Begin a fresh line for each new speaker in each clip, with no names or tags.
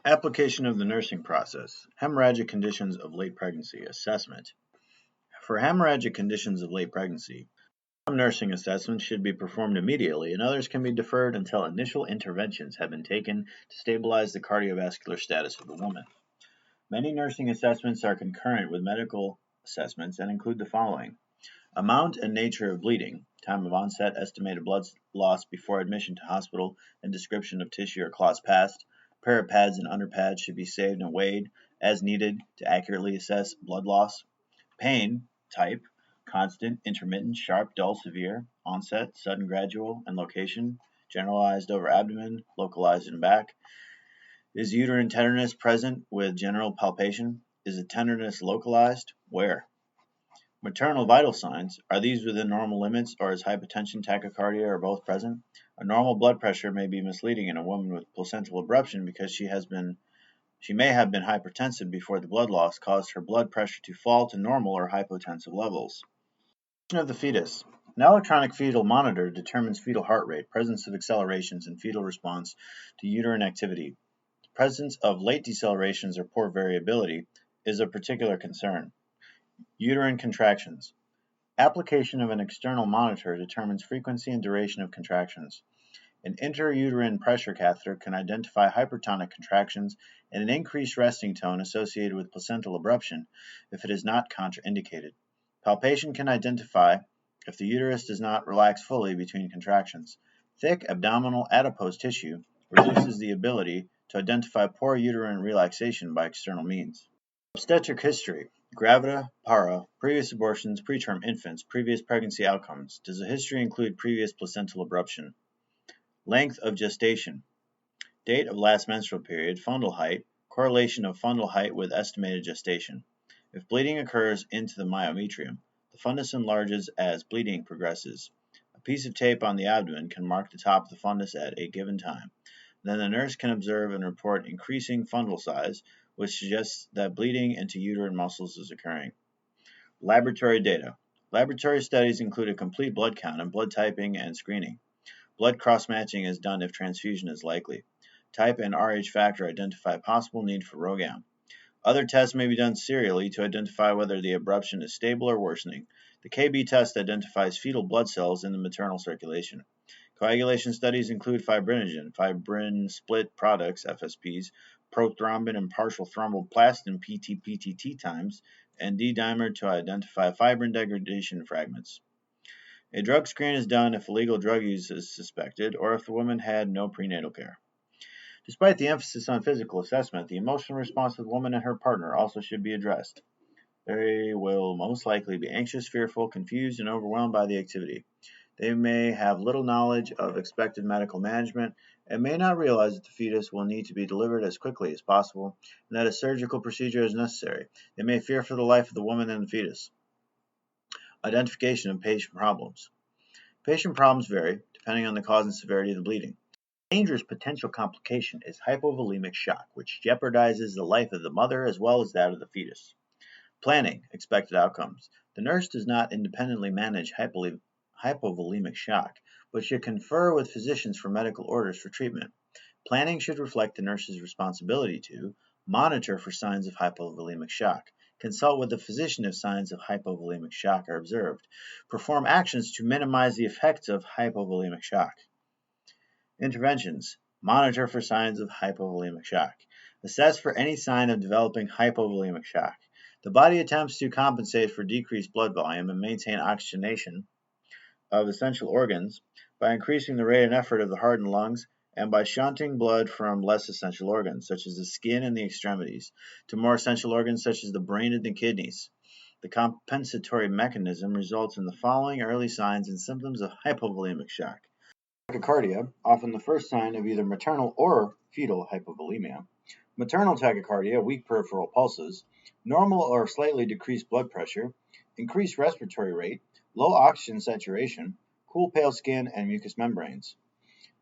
Application of the nursing process. Hemorrhagic conditions of late pregnancy assessment. For hemorrhagic conditions of late pregnancy, some nursing assessments should be performed immediately and others can be deferred until initial interventions have been taken to stabilize the cardiovascular status of the woman. Many nursing assessments are concurrent with medical assessments and include the following: amount and nature of bleeding, time of onset, estimated blood loss before admission to hospital, and description of tissue or clots passed. Pair of pads and underpads should be saved and weighed as needed to accurately assess blood loss. Pain, type, constant, intermittent, sharp, dull, severe, onset, sudden, gradual, and location, generalized over abdomen, localized in back. Is uterine tenderness present with general palpation? Is the tenderness localized? Where? Maternal vital signs, are these within normal limits or is hypertension, tachycardia, or both present? A normal blood pressure may be misleading in a woman with placental abruption because she may have been hypertensive before the blood loss caused her blood pressure to fall to normal or hypotensive levels. Of the fetus. An electronic fetal monitor determines fetal heart rate, presence of accelerations, and fetal response to uterine activity. The presence of late decelerations or poor variability is of particular concern. Uterine contractions. Application of an external monitor determines frequency and duration of contractions. An intrauterine pressure catheter can identify hypertonic contractions and an increased resting tone associated with placental abruption if it is not contraindicated. Palpation can identify if the uterus does not relax fully between contractions. Thick abdominal adipose tissue reduces the ability to identify poor uterine relaxation by external means. Obstetric history. Gravida, para, previous abortions, preterm infants, previous pregnancy outcomes. Does the history include previous placental abruption? Length of gestation. Date of last menstrual period, fundal height, correlation of fundal height with estimated gestation. If bleeding occurs into the myometrium, the fundus enlarges as bleeding progresses. A piece of tape on the abdomen can mark the top of the fundus at a given time. Then the nurse can observe and report increasing fundal size, which suggests that bleeding into uterine muscles is occurring. Laboratory data. Laboratory studies include a complete blood count and blood typing and screening. Blood cross-matching is done if transfusion is likely. Type and Rh factor identify possible need for ROGAM. Other tests may be done serially to identify whether the abruption is stable or worsening. The KB test identifies fetal blood cells in the maternal circulation. Coagulation studies include fibrinogen, fibrin split products, FSPs, prothrombin and partial thromboplastin, PT-PTT times, and D-dimer to identify fibrin degradation fragments. A drug screen is done if illegal drug use is suspected or if the woman had no prenatal care. Despite the emphasis on physical assessment, the emotional response of the woman and her partner also should be addressed. They will most likely be anxious, fearful, confused, and overwhelmed by the activity. They may have little knowledge of expected medical management and may not realize that the fetus will need to be delivered as quickly as possible and that a surgical procedure is necessary. They may fear for the life of the woman and the fetus. Identification of patient problems. Patient problems vary depending on the cause and severity of the bleeding. A dangerous potential complication is hypovolemic shock, which jeopardizes the life of the mother as well as that of the fetus. Planning expected outcomes. The nurse does not independently manage hypovolemic shock, but should confer with physicians for medical orders for treatment. Planning should reflect the nurse's responsibility to monitor for signs of hypovolemic shock, consult with the physician if signs of hypovolemic shock are observed, perform actions to minimize the effects of hypovolemic shock. Interventions. Monitor for signs of hypovolemic shock. Assess for any sign of developing hypovolemic shock. The body attempts to compensate for decreased blood volume and maintain oxygenation of essential organs by increasing the rate and effort of the heart and lungs and by shunting blood from less essential organs, such as the skin and the extremities, to more essential organs such as the brain and the kidneys. The compensatory mechanism results in the following early signs and symptoms of hypovolemic shock. Tachycardia, often the first sign of either maternal or fetal hypovolemia. Maternal tachycardia, weak peripheral pulses, normal or slightly decreased blood pressure, increased respiratory rate, low oxygen saturation, cool pale skin, and mucous membranes.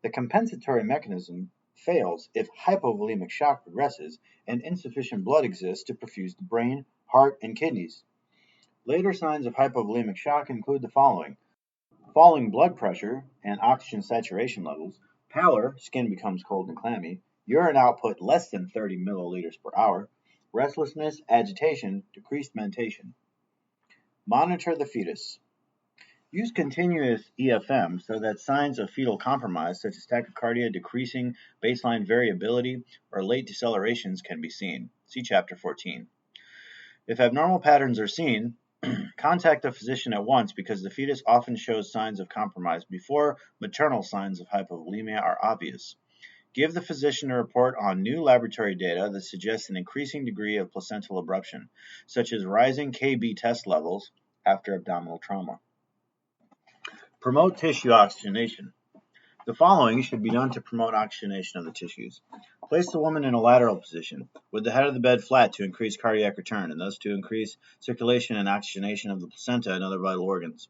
The compensatory mechanism fails if hypovolemic shock progresses and insufficient blood exists to perfuse the brain, heart, and kidneys. Later signs of hypovolemic shock include the following: falling blood pressure and oxygen saturation levels, pallor, skin becomes cold and clammy, urine output less than 30 milliliters per hour, restlessness, agitation, decreased mentation. Monitor the fetus. Use continuous EFM so that signs of fetal compromise, such as tachycardia, decreasing baseline variability, or late decelerations can be seen. See Chapter 14. If abnormal patterns are seen, contact the physician at once because the fetus often shows signs of compromise before maternal signs of hypovolemia are obvious. Give the physician a report on new laboratory data that suggests an increasing degree of placental abruption, such as rising Kb test levels after abdominal trauma. Promote tissue oxygenation. The following should be done to promote oxygenation of the tissues. Place the woman in a lateral position, with the head of the bed flat to increase cardiac return, and thus to increase circulation and oxygenation of the placenta and other vital organs.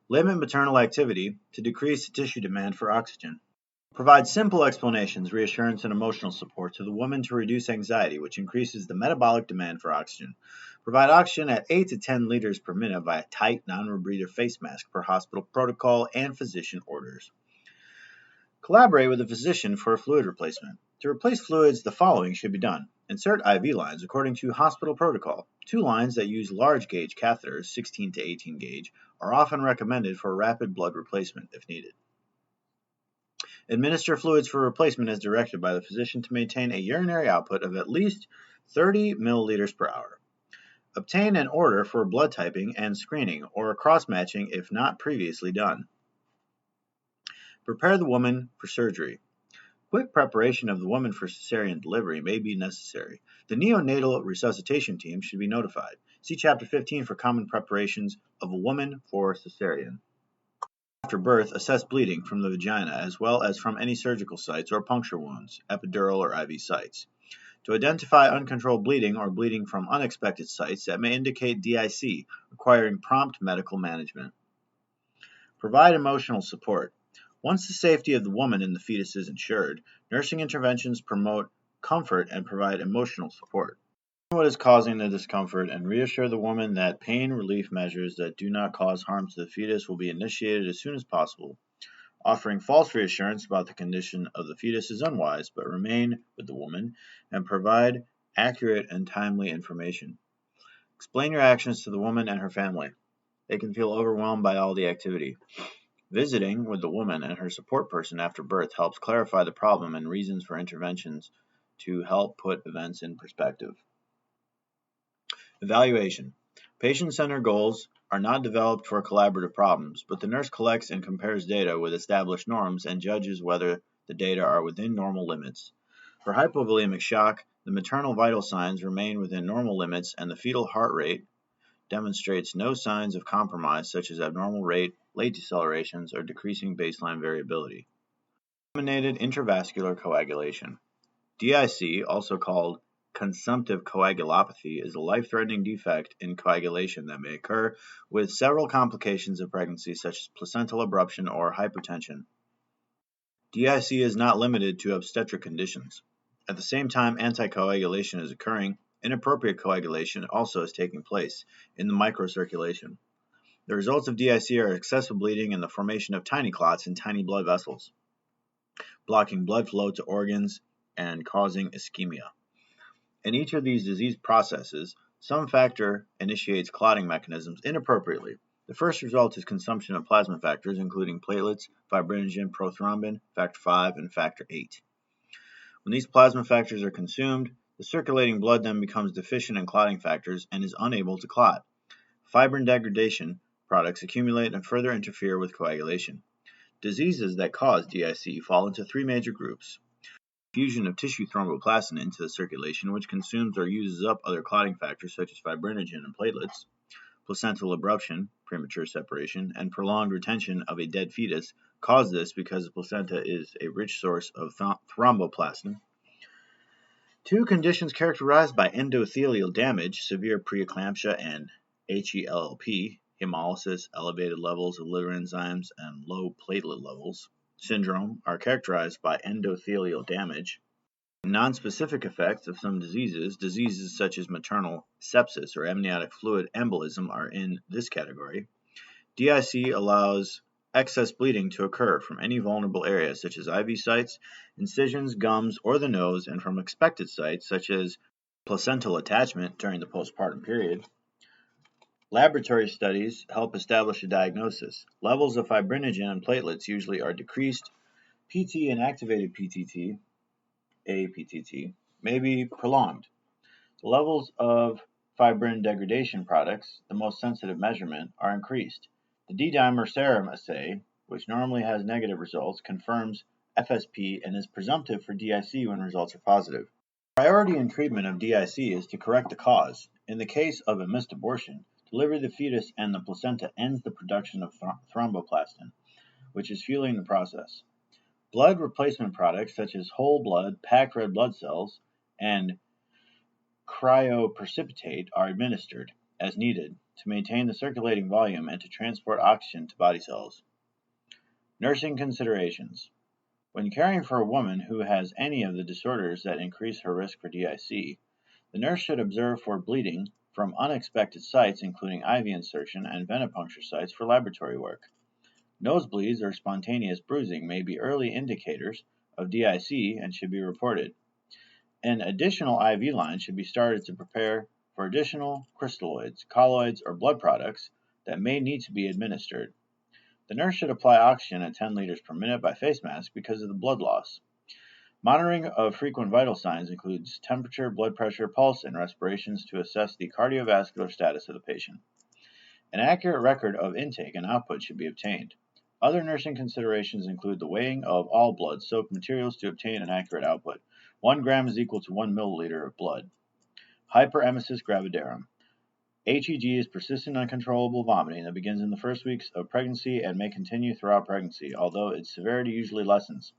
Limit maternal activity to decrease the tissue demand for oxygen. Provide simple explanations, reassurance, and emotional support to the woman to reduce anxiety, which increases the metabolic demand for oxygen. Provide oxygen at 8 to 10 liters per minute via tight, non-rebreather face mask per hospital protocol and physician orders. Collaborate with a physician for a fluid replacement. To replace fluids, the following should be done. Insert IV lines according to hospital protocol. 2 lines that use large gauge catheters, 16 to 18 gauge, are often recommended for rapid blood replacement if needed. Administer fluids for replacement as directed by the physician to maintain a urinary output of at least 30 milliliters per hour. Obtain an order for blood typing and screening or cross-matching if not previously done. Prepare the woman for surgery. Quick preparation of the woman for cesarean delivery may be necessary. The neonatal resuscitation team should be notified. See Chapter 15 for common preparations of a woman for cesarean. After birth, assess bleeding from the vagina as well as from any surgical sites or puncture wounds, epidural or IV sites. To identify uncontrolled bleeding or bleeding from unexpected sites that may indicate DIC, requiring prompt medical management. Provide emotional support. Once the safety of the woman and the fetus is ensured, nursing interventions promote comfort and provide emotional support. What is causing the discomfort and reassure the woman that pain relief measures that do not cause harm to the fetus will be initiated as soon as possible. Offering false reassurance about the condition of the fetus is unwise, but remain with the woman and provide accurate and timely information. Explain your actions to the woman and her family. They can feel overwhelmed by all the activity. Visiting with the woman and her support person after birth helps clarify the problem and reasons for interventions to help put events in perspective. Evaluation. Patient-centered goals are not developed for collaborative problems, but the nurse collects and compares data with established norms and judges whether the data are within normal limits. For hypovolemic shock, the maternal vital signs remain within normal limits and the fetal heart rate demonstrates no signs of compromise such as abnormal rate, late decelerations, or decreasing baseline variability. Disseminated intravascular coagulation. DIC, also called consumptive coagulopathy, is a life-threatening defect in coagulation that may occur with several complications of pregnancy such as placental abruption or hypertension. DIC is not limited to obstetric conditions. At the same time anticoagulation is occurring, inappropriate coagulation also is taking place in the microcirculation. The results of DIC are excessive bleeding and the formation of tiny clots in tiny blood vessels, blocking blood flow to organs and causing ischemia. In each of these disease processes, some factor initiates clotting mechanisms inappropriately. The first result is consumption of plasma factors, including platelets, fibrinogen, prothrombin, factor V, and factor VIII. When these plasma factors are consumed, the circulating blood then becomes deficient in clotting factors and is unable to clot. Fibrin degradation products accumulate and further interfere with coagulation. Diseases that cause DIC fall into 3 major groups. Fusion of tissue thromboplastin into the circulation, which consumes or uses up other clotting factors such as fibrinogen and platelets, placental abruption, premature separation, and prolonged retention of a dead fetus cause this because the placenta is a rich source of thromboplastin. 2 conditions characterized by endothelial damage, severe preeclampsia and HELLP, hemolysis, elevated levels of liver enzymes, and low platelet levels, syndrome are characterized by endothelial damage. Nonspecific effects of some diseases such as maternal sepsis or amniotic fluid embolism are in this category. DIC allows excess bleeding to occur from any vulnerable area such as IV sites, incisions, gums, or the nose, and from expected sites such as placental attachment during the postpartum period. Laboratory studies help establish a diagnosis. Levels of fibrinogen and platelets usually are decreased. PT and activated PTT, APTT, may be prolonged. The levels of fibrin degradation products, the most sensitive measurement, are increased. The D-dimer serum assay, which normally has negative results, confirms FSP and is presumptive for DIC when results are positive. Priority in treatment of DIC is to correct the cause. In the case of a missed abortion, delivery of the fetus and the placenta ends the production of thromboplastin, which is fueling the process. Blood replacement products such as whole blood, packed red blood cells, and cryoprecipitate are administered, as needed, to maintain the circulating volume and to transport oxygen to body cells. Nursing considerations. When caring for a woman who has any of the disorders that increase her risk for DIC, the nurse should observe for bleeding from unexpected sites, including IV insertion and venipuncture sites for laboratory work. Nosebleeds or spontaneous bruising may be early indicators of DIC and should be reported. An additional IV line should be started to prepare for additional crystalloids, colloids, or blood products that may need to be administered. The nurse should apply oxygen at 10 liters per minute by face mask because of the blood loss. Monitoring of frequent vital signs includes temperature, blood pressure, pulse, and respirations to assess the cardiovascular status of the patient. An accurate record of intake and output should be obtained. Other nursing considerations include the weighing of all blood soaked materials to obtain an accurate output. 1 gram is equal to 1 milliliter of blood. Hyperemesis gravidarum. HEG is persistent uncontrollable vomiting that begins in the first weeks of pregnancy and may continue throughout pregnancy, although its severity usually lessens.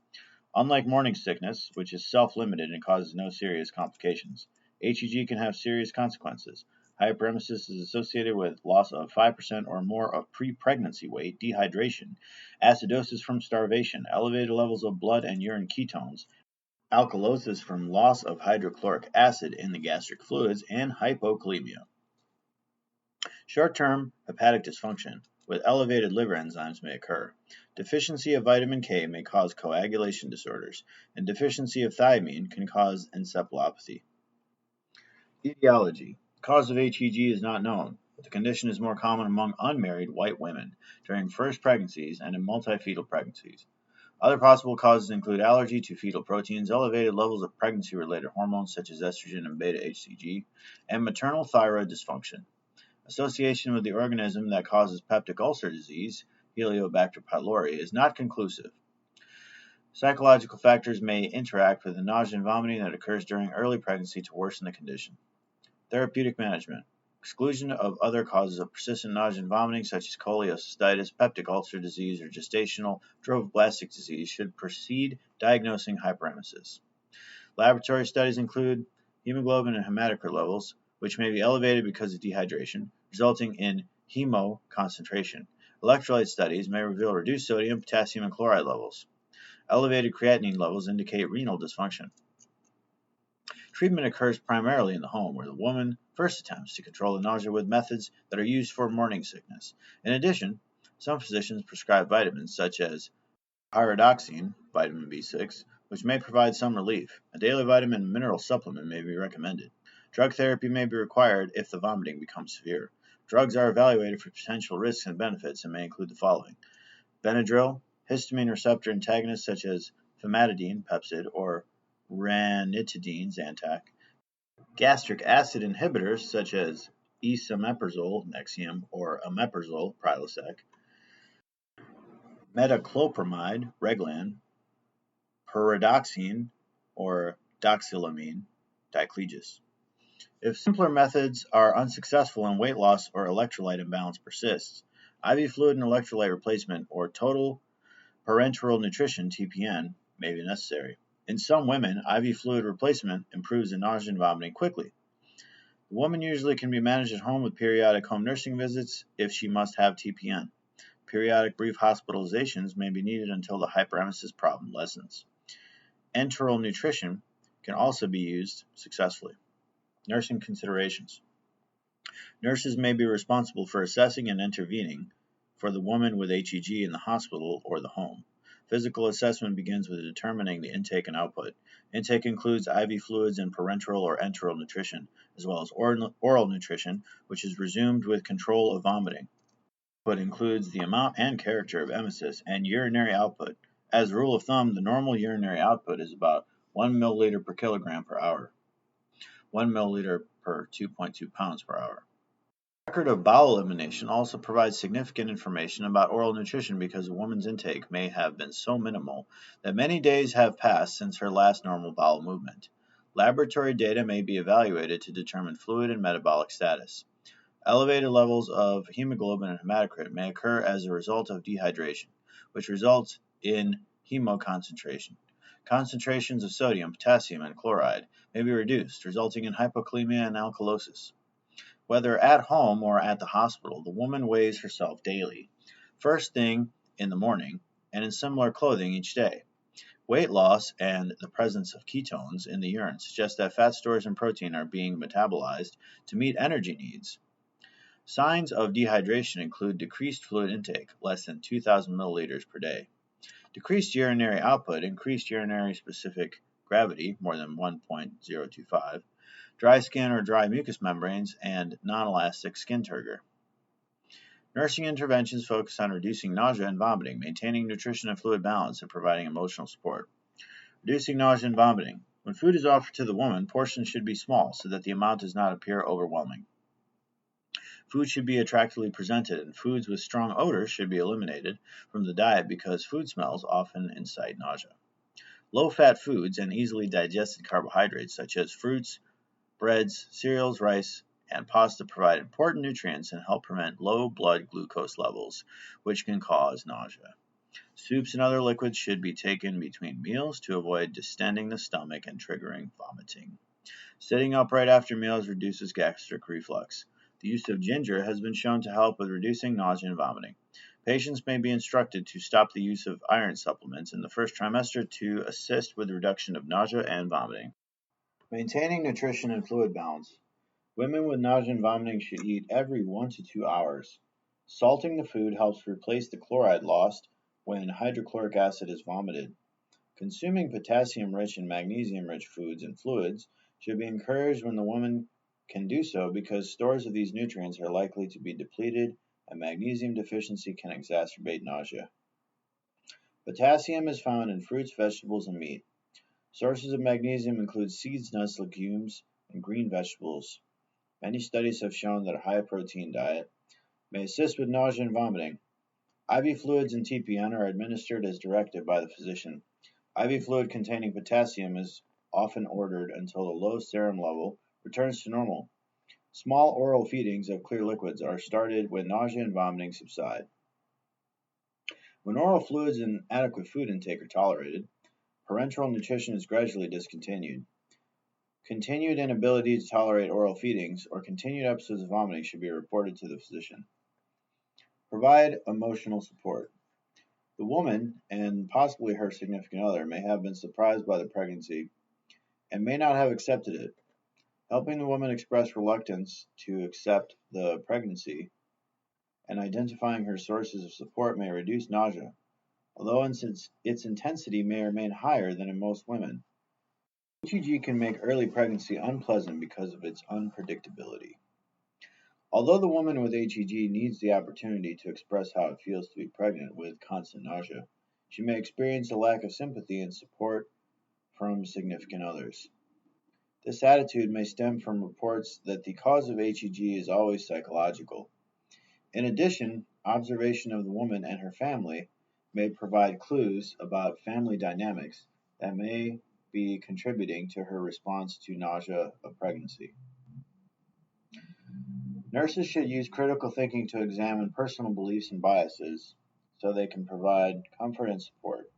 Unlike morning sickness, which is self-limited and causes no serious complications, HEG can have serious consequences. Hyperemesis is associated with loss of 5% or more of pre-pregnancy weight, dehydration, acidosis from starvation, elevated levels of blood and urine ketones, alkalosis from loss of hydrochloric acid in the gastric fluids, and hypokalemia. Short-term hepatic dysfunction with elevated liver enzymes may occur. Deficiency of vitamin K may cause coagulation disorders, and deficiency of thiamine can cause encephalopathy. Etiology. The cause of HEG is not known, but the condition is more common among unmarried white women during first pregnancies and in multifetal pregnancies. Other possible causes include allergy to fetal proteins, elevated levels of pregnancy-related hormones such as estrogen and beta-HCG, and maternal thyroid dysfunction. Association with the organism that causes peptic ulcer disease, Helicobacter pylori, is not conclusive. Psychological factors may interact with the nausea and vomiting that occurs during early pregnancy to worsen the condition. Therapeutic management. Exclusion of other causes of persistent nausea and vomiting such as cholecystitis, peptic ulcer disease, or gestational trophoblastic disease should precede diagnosing hyperemesis. Laboratory studies include hemoglobin and hematocrit levels, which may be elevated because of dehydration, resulting in hemoconcentration. Electrolyte studies may reveal reduced sodium, potassium, and chloride levels. Elevated creatinine levels indicate renal dysfunction. Treatment occurs primarily in the home, where the woman first attempts to control the nausea with methods that are used for morning sickness. In addition, some physicians prescribe vitamins such as pyridoxine, vitamin B6, which may provide some relief. A daily vitamin and mineral supplement may be recommended. Drug therapy may be required if the vomiting becomes severe. Drugs are evaluated for potential risks and benefits and may include the following: Benadryl, histamine receptor antagonists such as famotidine, Pepcid, or ranitidine, Zantac, gastric acid inhibitors such as esomeprazole, Nexium, or omeprazole, Prilosec, metoclopramide, Reglan, pyridoxine, or doxylamine, Diclegis. If simpler methods are unsuccessful and weight loss or electrolyte imbalance persists, IV fluid and electrolyte replacement or total parenteral nutrition (TPN) may be necessary. In some women, IV fluid replacement improves the nausea and vomiting quickly. The woman usually can be managed at home with periodic home nursing visits if she must have TPN. Periodic brief hospitalizations may be needed until the hyperemesis problem lessens. Enteral nutrition can also be used successfully. Nursing considerations. Nurses may be responsible for assessing and intervening for the woman with HEG in the hospital or the home. Physical assessment begins with determining the intake and output. Intake includes IV fluids and parenteral or enteral nutrition, as well as oral nutrition, which is resumed with control of vomiting. Output includes the amount and character of emesis and urinary output. As a rule of thumb, the normal urinary output is about 1 milliliter per kilogram per hour, 1 milliliter per 2.2 pounds per hour. Record of bowel elimination also provides significant information about oral nutrition because a woman's intake may have been so minimal that many days have passed since her last normal bowel movement. Laboratory data may be evaluated to determine fluid and metabolic status. Elevated levels of hemoglobin and hematocrit may occur as a result of dehydration, which results in hemoconcentration. Concentrations of sodium, potassium, and chloride may be reduced, resulting in hypokalemia and alkalosis. Whether at home or at the hospital, the woman weighs herself daily, first thing in the morning, and in similar clothing each day. Weight loss and the presence of ketones in the urine suggest that fat stores and protein are being metabolized to meet energy needs. Signs of dehydration include decreased fluid intake, less than 2,000 milliliters per day, decreased urinary output, increased urinary specific gravity, more than 1.025, dry skin or dry mucous membranes, and non-elastic skin turgor. Nursing interventions focus on reducing nausea and vomiting, maintaining nutrition and fluid balance, and providing emotional support. Reducing nausea and vomiting. When food is offered to the woman, portions should be small so that the amount does not appear overwhelming. Food should be attractively presented, and foods with strong odors should be eliminated from the diet because food smells often incite nausea. Low-fat foods and easily digested carbohydrates such as fruits, breads, cereals, rice, and pasta provide important nutrients and help prevent low blood glucose levels, which can cause nausea. Soups and other liquids should be taken between meals to avoid distending the stomach and triggering vomiting. Sitting upright after meals reduces gastric reflux. The use of ginger has been shown to help with reducing nausea and vomiting. Patients may be instructed to stop the use of iron supplements in the first trimester to assist with reduction of nausea and vomiting. Maintaining nutrition and fluid balance. Women with nausea and vomiting should eat every 1 to 2 hours. Salting the food helps replace the chloride lost when hydrochloric acid is vomited. Consuming potassium-rich and magnesium-rich foods and fluids should be encouraged when the woman can do so because stores of these nutrients are likely to be depleted and magnesium deficiency can exacerbate nausea. Potassium is found in fruits, vegetables, and meat. Sources of magnesium include seeds, nuts, legumes, and green vegetables. Many studies have shown that a high-protein diet may assist with nausea and vomiting. IV fluids and TPN are administered as directed by the physician. IV fluid containing potassium is often ordered until the low serum level returns to normal. Small oral feedings of clear liquids are started when nausea and vomiting subside. When oral fluids and adequate food intake are tolerated, parenteral nutrition is gradually discontinued. Continued inability to tolerate oral feedings or continued episodes of vomiting should be reported to the physician. Provide emotional support. The woman, and possibly her significant other, may have been surprised by the pregnancy and may not have accepted it. Helping the woman express reluctance to accept the pregnancy and identifying her sources of support may reduce nausea, although its intensity may remain higher than in most women. HEG can make early pregnancy unpleasant because of its unpredictability. Although the woman with HEG needs the opportunity to express how it feels to be pregnant with constant nausea, she may experience a lack of sympathy and support from significant others. This attitude may stem from reports that the cause of HEG is always psychological. In addition, observation of the woman and her family may provide clues about family dynamics that may be contributing to her response to nausea of pregnancy. Nurses should use critical thinking to examine personal beliefs and biases so they can provide comfort and support.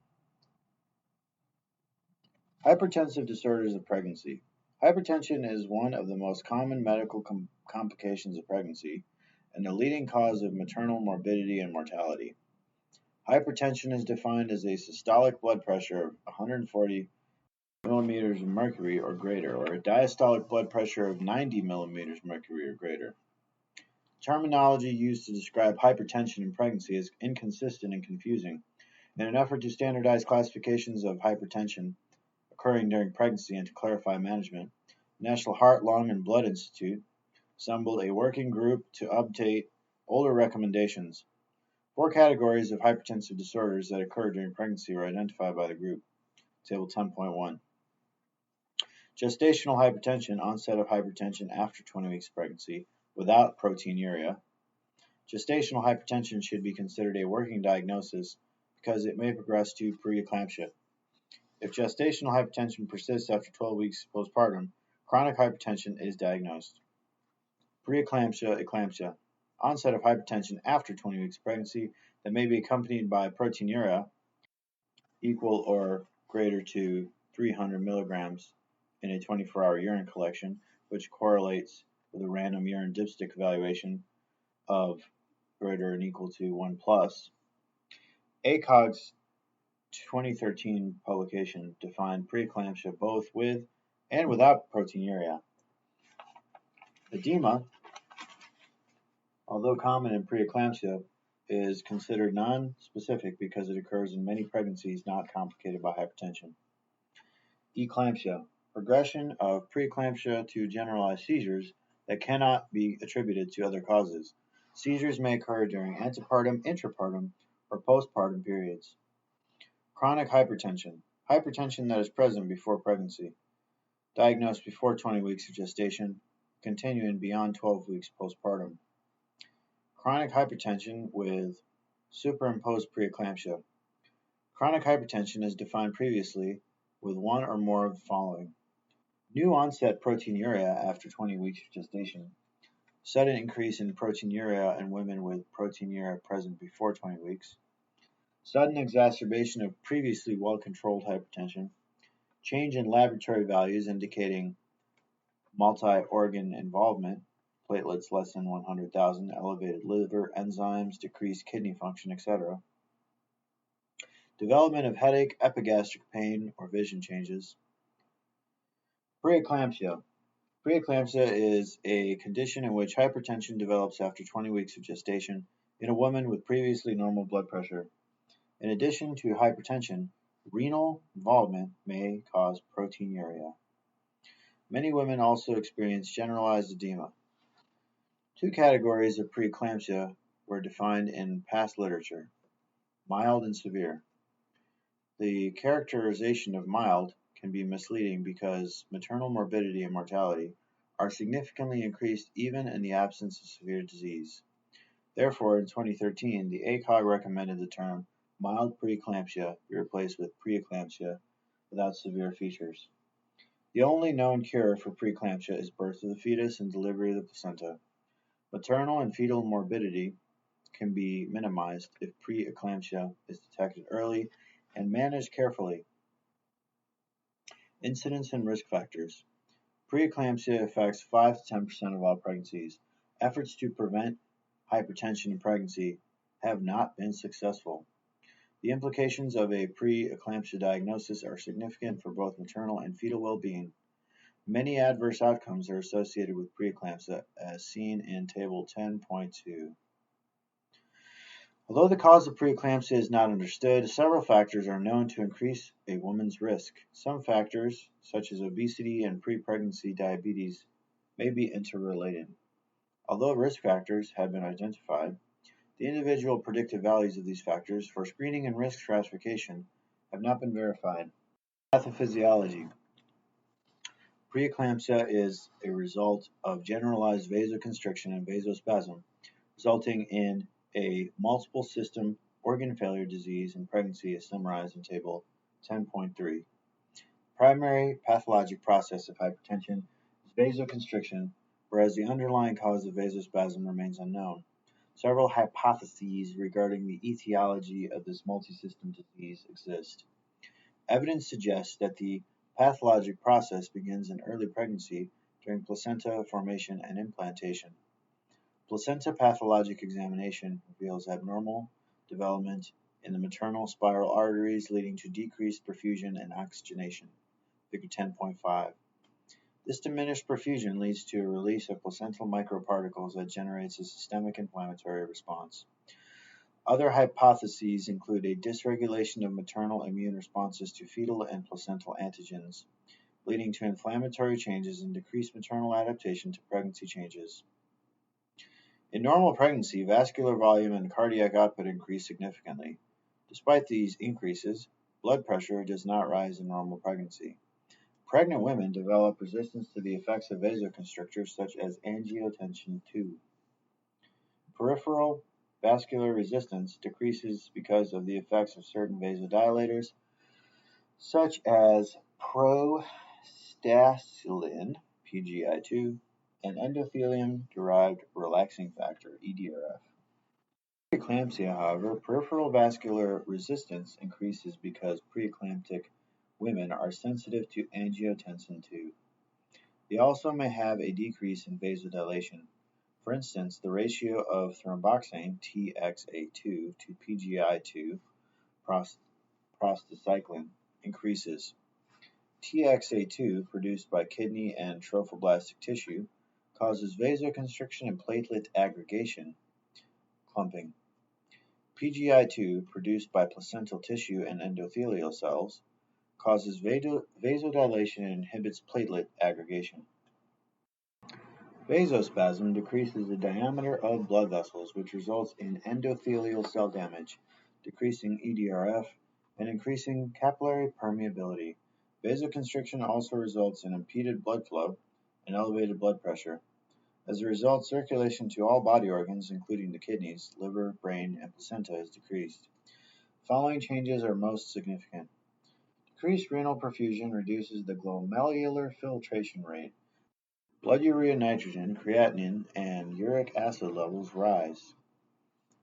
Hypertensive disorders of pregnancy. Hypertension is one of the most common medical complications of pregnancy and the leading cause of maternal morbidity and mortality. Hypertension is defined as a systolic blood pressure of 140 millimeters of mercury or greater, or a diastolic blood pressure of 90 millimeters mercury or greater. Terminology used to describe hypertension in pregnancy is inconsistent and confusing. In an effort to standardize classifications of hypertension occurring during pregnancy and to clarify management, the National Heart, Lung, and Blood Institute assembled a working group to update older recommendations. 4 categories of hypertensive disorders that occur during pregnancy were identified by the group. Table 10.1. Gestational hypertension, onset of hypertension after 20 weeks of pregnancy without proteinuria. Gestational hypertension should be considered a working diagnosis because it may progress to preeclampsia. If gestational hypertension persists after 12 weeks postpartum, chronic hypertension is diagnosed. Preeclampsia, eclampsia, onset of hypertension after 20 weeks of pregnancy that may be accompanied by proteinuria equal or greater to 300 milligrams in a 24-hour urine collection, which correlates with a random urine dipstick evaluation of greater than equal to 1 plus. ACOG's 2013 publication defined preeclampsia both with and without proteinuria. Edema, although common in preeclampsia, is considered non-specific because it occurs in many pregnancies not complicated by hypertension. Eclampsia, progression of preeclampsia to generalized seizures that cannot be attributed to other causes. Seizures may occur during antepartum, intrapartum, or postpartum periods. Chronic hypertension, hypertension that is present before pregnancy, diagnosed before 20 weeks of gestation, continuing beyond 12 weeks postpartum. Chronic hypertension with superimposed preeclampsia. Chronic hypertension is defined previously with one or more of the following: new onset proteinuria after 20 weeks of gestation, sudden increase in proteinuria in women with proteinuria present before 20 weeks, sudden exacerbation of previously well-controlled hypertension, change in laboratory values indicating multi-organ involvement, platelets less than 100,000, elevated liver enzymes, decreased kidney function, etc. Development of headache, epigastric pain, or vision changes. Preeclampsia. Preeclampsia is a condition in which hypertension develops after 20 weeks of gestation in a woman with previously normal blood pressure. In addition to hypertension, renal involvement may cause proteinuria. Many women also experience generalized edema. 2 categories of preeclampsia were defined in past literature: mild and severe. The characterization of mild can be misleading because maternal morbidity and mortality are significantly increased even in the absence of severe disease. Therefore, in 2013, the ACOG recommended the term mild preeclampsia be replaced with preeclampsia without severe features. The only known cure for preeclampsia is birth of the fetus and delivery of the placenta. Maternal and fetal morbidity can be minimized if preeclampsia is detected early and managed carefully. Incidence and risk factors. Preeclampsia affects 5 to 10% of all pregnancies. Efforts to prevent hypertension in pregnancy have not been successful. The implications of a pre-eclampsia diagnosis are significant for both maternal and fetal well-being. Many adverse outcomes are associated with preeclampsia, as seen in Table 10.2. Although the cause of preeclampsia is not understood, several factors are known to increase a woman's risk. Some factors, such as obesity and pre-pregnancy diabetes, may be interrelated. Although risk factors have been identified, the individual predictive values of these factors for screening and risk stratification have not been verified. Pathophysiology. Preeclampsia is a result of generalized vasoconstriction and vasospasm, resulting in a multiple system organ failure disease in pregnancy as summarized in Table 10.3. Primary pathologic process of hypertension is vasoconstriction, whereas the underlying cause of vasospasm remains unknown. Several hypotheses regarding the etiology of this multisystem disease exist. Evidence suggests that the pathologic process begins in early pregnancy during placenta formation and implantation. Placenta pathologic examination reveals abnormal development in the maternal spiral arteries leading to decreased perfusion and oxygenation. Figure 10.5. This diminished perfusion leads to a release of placental microparticles that generates a systemic inflammatory response. Other hypotheses include a dysregulation of maternal immune responses to fetal and placental antigens, leading to inflammatory changes and decreased maternal adaptation to pregnancy changes. In normal pregnancy, vascular volume and cardiac output increase significantly. Despite these increases, blood pressure does not rise in normal pregnancy. Pregnant women develop resistance to the effects of vasoconstrictors such as angiotensin II. Peripheral vascular resistance decreases because of the effects of certain vasodilators such as prostacylin, PGI2, and endothelium-derived relaxing factor, EDRF. Preeclampsia, however, peripheral vascular resistance increases because preeclamptic women are sensitive to angiotensin II. They also may have a decrease in vasodilation. For instance, the ratio of thromboxane, TXA2, to PGI2, prostacyclin, increases. TXA2, produced by kidney and trophoblastic tissue, causes vasoconstriction and platelet aggregation, clumping. PGI2, produced by placental tissue and endothelial cells, causes vasodilation and inhibits platelet aggregation. Vasospasm decreases the diameter of blood vessels, which results in endothelial cell damage, decreasing EDRF, and increasing capillary permeability. Vasoconstriction also results in impeded blood flow and elevated blood pressure. As a result, circulation to all body organs, including the kidneys, liver, brain, and placenta, is decreased. Following changes are most significant. Decreased renal perfusion reduces the glomerular filtration rate. Blood urea nitrogen, creatinine, and uric acid levels rise.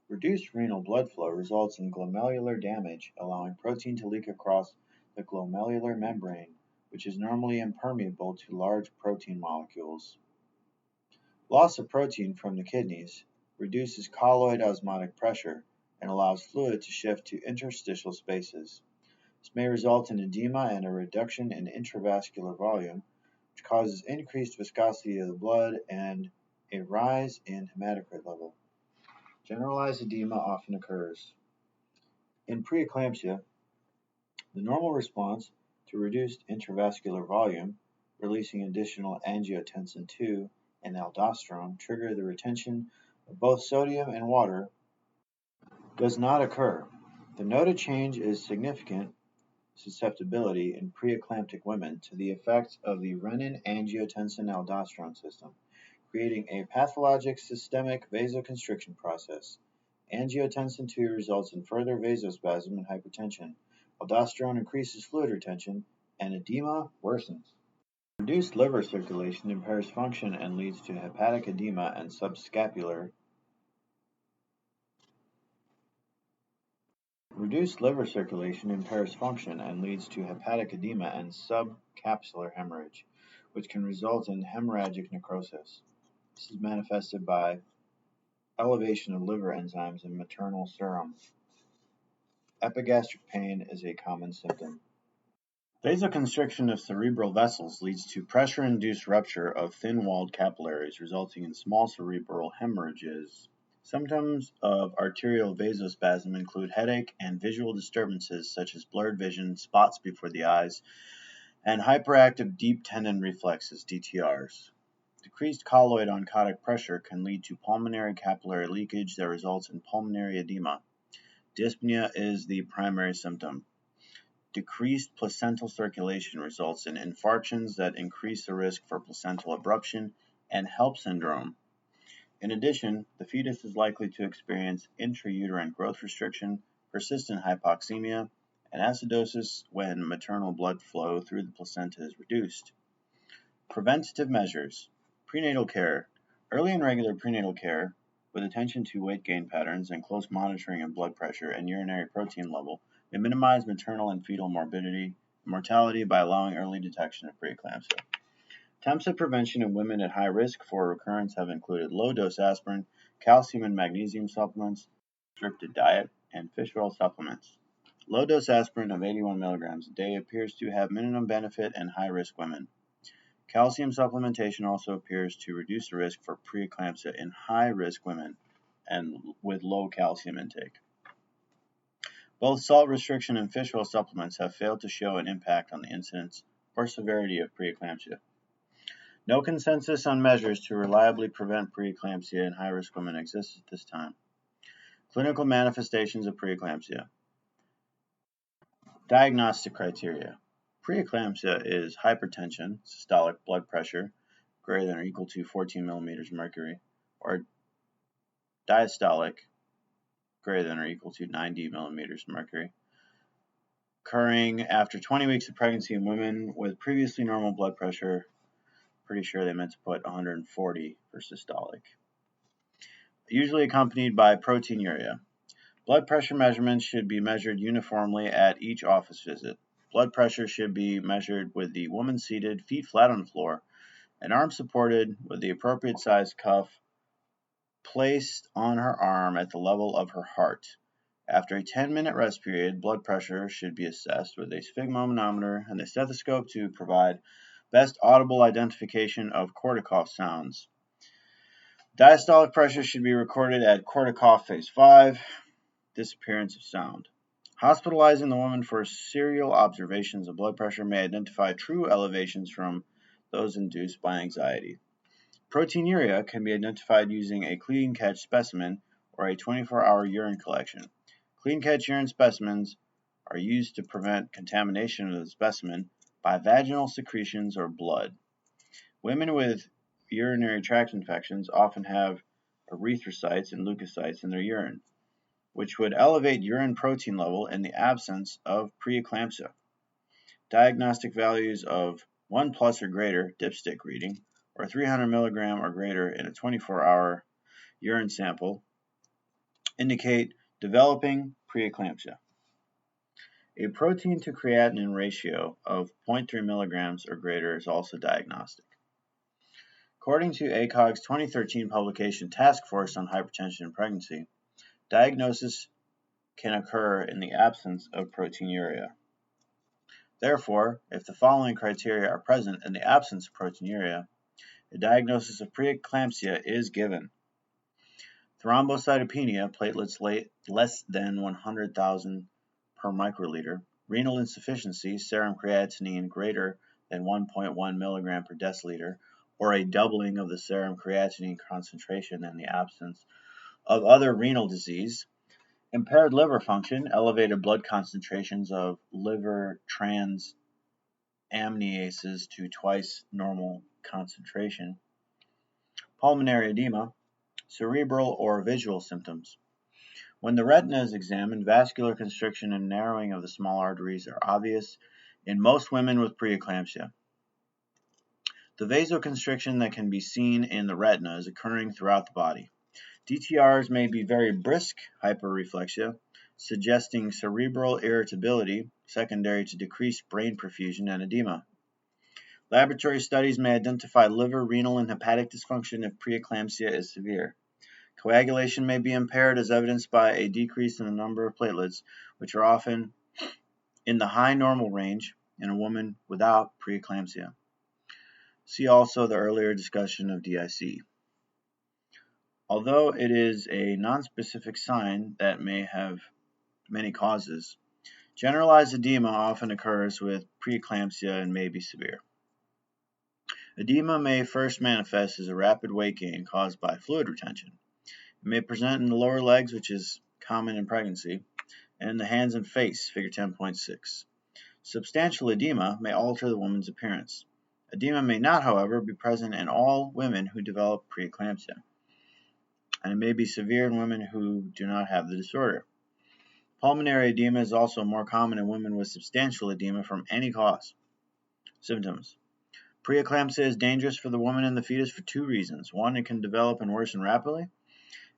Reduced renal blood flow results in glomerular damage, allowing protein to leak across the glomerular membrane, which is normally impermeable to large protein molecules. Loss of protein from the kidneys reduces colloid osmotic pressure and allows fluid to shift to interstitial spaces. This may result in edema and a reduction in intravascular volume, which causes increased viscosity of the blood and a rise in hematocrit level. Generalized edema often occurs. In preeclampsia, the normal response to reduced intravascular volume, releasing additional angiotensin II and aldosterone, trigger the retention of both sodium and water, does not occur. The noted change is significant susceptibility in preeclamptic women to the effects of the renin-angiotensin-aldosterone system, creating a pathologic systemic vasoconstriction process. Angiotensin II results in further vasospasm and hypertension. Aldosterone increases fluid retention, and edema worsens. Reduced liver circulation impairs function and leads to hepatic edema and subscapular. Reduced liver circulation impairs function and leads to hepatic edema and subcapsular hemorrhage, which can result in hemorrhagic necrosis. This is manifested by elevation of liver enzymes in maternal serum. Epigastric pain is a common symptom. Vasoconstriction of cerebral vessels leads to pressure-induced rupture of thin-walled capillaries, resulting in small cerebral hemorrhages. Symptoms of arterial vasospasm include headache and visual disturbances such as blurred vision, spots before the eyes, and hyperactive deep tendon reflexes, DTRs. Decreased colloid oncotic pressure can lead to pulmonary capillary leakage that results in pulmonary edema. Dyspnea is the primary symptom. Decreased placental circulation results in infarctions that increase the risk for placental abruption and HELP syndrome. In addition, the fetus is likely to experience intrauterine growth restriction, persistent hypoxemia, and acidosis when maternal blood flow through the placenta is reduced. Preventative measures. Prenatal care. Early and regular prenatal care, with attention to weight gain patterns and close monitoring of blood pressure and urinary protein level, may minimize maternal and fetal morbidity and mortality by allowing early detection of preeclampsia. Attempts at prevention in women at high risk for recurrence have included low-dose aspirin, calcium and magnesium supplements, restricted diet, and fish oil supplements. Low-dose aspirin of 81 mg a day appears to have minimum benefit in high-risk women. Calcium supplementation also appears to reduce the risk for preeclampsia in high-risk women and with low calcium intake. Both salt restriction and fish oil supplements have failed to show an impact on the incidence or severity of preeclampsia. No consensus on measures to reliably prevent preeclampsia in high-risk women exists at this time. Clinical manifestations of preeclampsia. Diagnostic criteria. Preeclampsia is hypertension, systolic blood pressure, greater than or equal to 14 millimeters mercury, or diastolic, greater than or equal to 90 millimeters mercury, occurring after 20 weeks of pregnancy in women with previously normal blood pressure. Pretty sure they meant to put 140 for systolic. Usually accompanied by proteinuria. Blood pressure measurements should be measured uniformly at each office visit. Blood pressure should be measured with the woman seated, feet flat on the floor, and arms supported with the appropriate size cuff placed on her arm at the level of her heart. After a 10-minute rest period, blood pressure should be assessed with a sphygmomanometer and a stethoscope to provide best audible identification of corticough sounds. Diastolic pressure should be recorded at corticough phase 5. Disappearance of sound. Hospitalizing the woman for serial observations of blood pressure may identify true elevations from those induced by anxiety. Proteinuria can be identified using a clean catch specimen or a 24-hour urine collection. Clean catch urine specimens are used to prevent contamination of the specimen by vaginal secretions or blood. Women with urinary tract infections often have erythrocytes and leukocytes in their urine, which would elevate urine protein level in the absence of preeclampsia. Diagnostic values of 1 plus or greater dipstick reading, or 300 milligram or greater in a 24-hour urine sample, indicate developing preeclampsia. A protein to creatinine ratio of 0.3 milligrams or greater is also diagnostic. According to ACOG's 2013 publication Task Force on Hypertension in Pregnancy, diagnosis can occur in the absence of proteinuria. Therefore, if the following criteria are present in the absence of proteinuria, a diagnosis of preeclampsia is given. Thrombocytopenia, platelets less than 100,000 per microliter, renal insufficiency, serum creatinine greater than 1.1 milligram per deciliter, or a doubling of the serum creatinine concentration in the absence of other renal disease, impaired liver function, elevated blood concentrations of liver transaminases to twice normal concentration, pulmonary edema, cerebral or visual symptoms. When the retina is examined, vascular constriction and narrowing of the small arteries are obvious in most women with preeclampsia. The vasoconstriction that can be seen in the retina is occurring throughout the body. DTRs may be very brisk hyperreflexia, suggesting cerebral irritability secondary to decreased brain perfusion and edema. Laboratory studies may identify liver, renal, and hepatic dysfunction if preeclampsia is severe. Coagulation may be impaired as evidenced by a decrease in the number of platelets, which are often in the high normal range in a woman without preeclampsia. See also the earlier discussion of DIC. Although it is a nonspecific sign that may have many causes, generalized edema often occurs with preeclampsia and may be severe. Edema may first manifest as a rapid weight gain caused by fluid retention. It may present in the lower legs, which is common in pregnancy, and in the hands and face, figure 10.6. Substantial edema may alter the woman's appearance. Edema may not, however, be present in all women who develop preeclampsia, and it may be severe in women who do not have the disorder. Pulmonary edema is also more common in women with substantial edema from any cause. Symptoms. Preeclampsia is dangerous for the woman and the fetus for 2 reasons. 1, it can develop and worsen rapidly,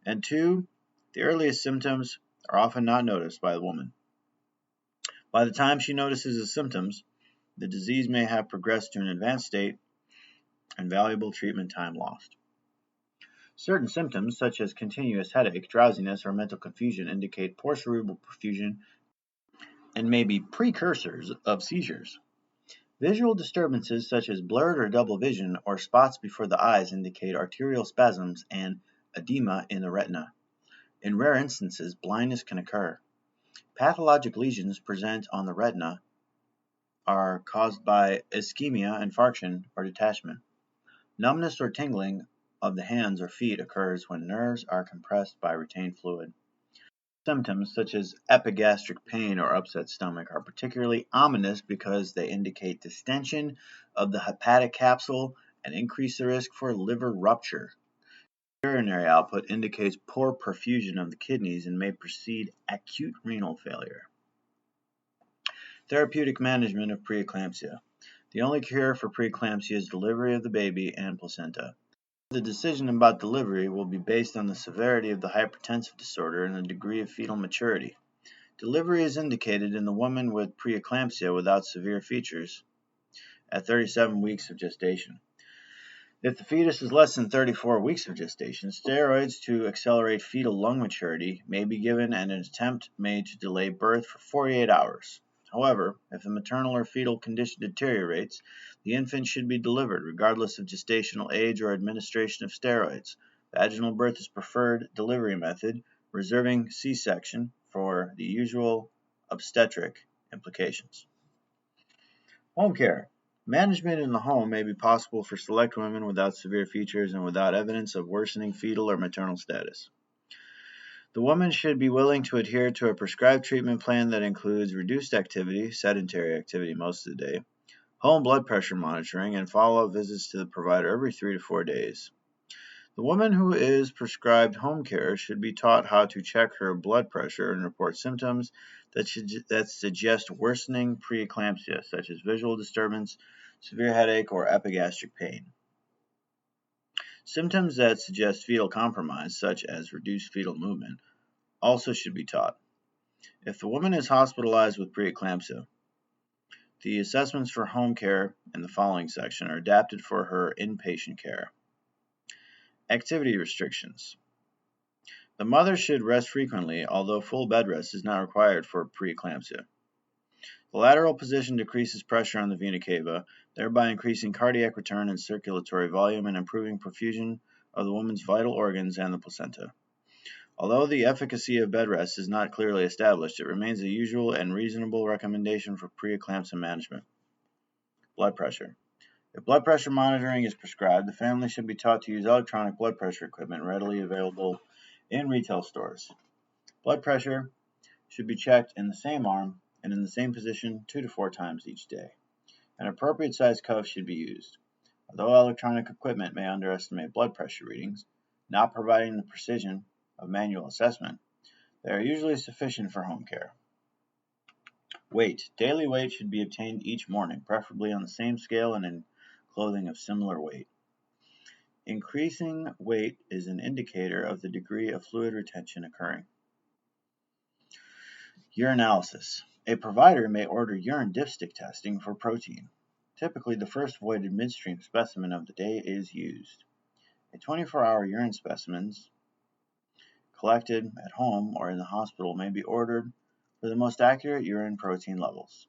and 2, the earliest symptoms are often not noticed by the woman. By the time she notices the symptoms, the disease may have progressed to an advanced state and valuable treatment time lost. Certain symptoms, such as continuous headache, drowsiness, or mental confusion, indicate poor cerebral perfusion and may be precursors of seizures. Visual disturbances such as blurred or double vision or spots before the eyes indicate arterial spasms and edema in the retina. In rare instances, blindness can occur. Pathologic lesions present on the retina are caused by ischemia, infarction, or detachment. Numbness or tingling of the hands or feet occurs when nerves are compressed by retained fluid. Symptoms such as epigastric pain or upset stomach are particularly ominous because they indicate distension of the hepatic capsule and increase the risk for liver rupture. Urinary output indicates poor perfusion of the kidneys and may precede acute renal failure. Therapeutic management of preeclampsia. The only cure for preeclampsia is delivery of the baby and placenta. The decision about delivery will be based on the severity of the hypertensive disorder and the degree of fetal maturity. Delivery is indicated in the woman with preeclampsia without severe features at 37 weeks of gestation. If the fetus is less than 34 weeks of gestation, steroids to accelerate fetal lung maturity may be given and an attempt made to delay birth for 48 hours. However, if the maternal or fetal condition deteriorates, the infant should be delivered regardless of gestational age or administration of steroids. Vaginal birth is preferred delivery method, reserving C-section for the usual obstetric implications. Home care. Management in the home may be possible for select women without severe features and without evidence of worsening fetal or maternal status. The woman should be willing to adhere to a prescribed treatment plan that includes reduced activity, sedentary activity most of the day, home blood pressure monitoring, and follow-up visits to the provider every 3 to 4 days. The woman who is prescribed home care should be taught how to check her blood pressure and report symptoms that suggest worsening preeclampsia, such as visual disturbance, severe headache, or epigastric pain. Symptoms that suggest fetal compromise, such as reduced fetal movement, also should be taught. If the woman is hospitalized with preeclampsia, the assessments for home care in the following section are adapted for her inpatient care. Activity restrictions. The mother should rest frequently, although full bed rest is not required for preeclampsia. The lateral position decreases pressure on the vena cava, thereby increasing cardiac return and circulatory volume and improving perfusion of the woman's vital organs and the placenta. Although the efficacy of bed rest is not clearly established, it remains a usual and reasonable recommendation for preeclampsia management. Blood pressure. If blood pressure monitoring is prescribed, the family should be taught to use electronic blood pressure equipment readily available in retail stores. Blood pressure should be checked in the same arm and in the same position 2 to 4 times each day. An appropriate size cuff should be used. Although electronic equipment may underestimate blood pressure readings, not providing the precision of manual assessment, they are usually sufficient for home care. Weight. Daily weight should be obtained each morning, preferably on the same scale and in clothing of similar weight. Increasing weight is an indicator of the degree of fluid retention occurring. Urinalysis. A provider may order urine dipstick testing for protein. Typically, the first voided midstream specimen of the day is used. A 24-hour urine specimens collected at home or in the hospital may be ordered for the most accurate urine protein levels.